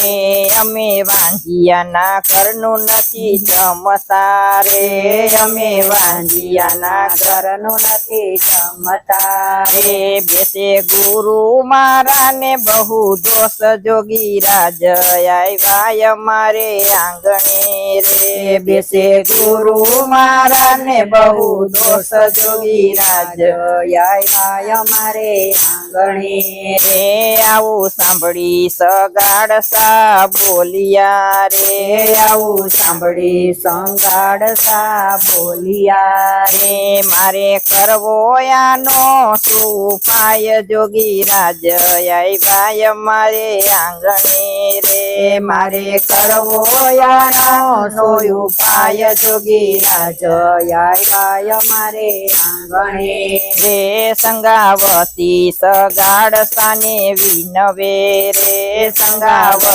રે અમે વાંઢિયાના ઘરનું નથી જમતા રે અમે વાંઢિયાના ઘરનું નથી જમતા રે બેસે ગુરુ મારા ને બહુ દોષ જોગી રાજ આવ્યા અમારે આંગણે રે બેસે ગુરુ મારા ને બહુ દોષ જોગી રાજ આવ્યા અમારે આંગણે રે આવું સાંભળી સગાડ સા બોલિયા રે આવું સાંભળી સંગાડ સા બોલિયા રે મારે કરવો યાનો શું ઉપાય જોગી રાજ આવ્યા અમારે આંગણે રે મારે કરવો યાનો શું ઉપાય જોગી રાજ આવ્યા અમારે આંગણે રે સંગાવતી સગાડ સાને વિનવે રે સંગાવતી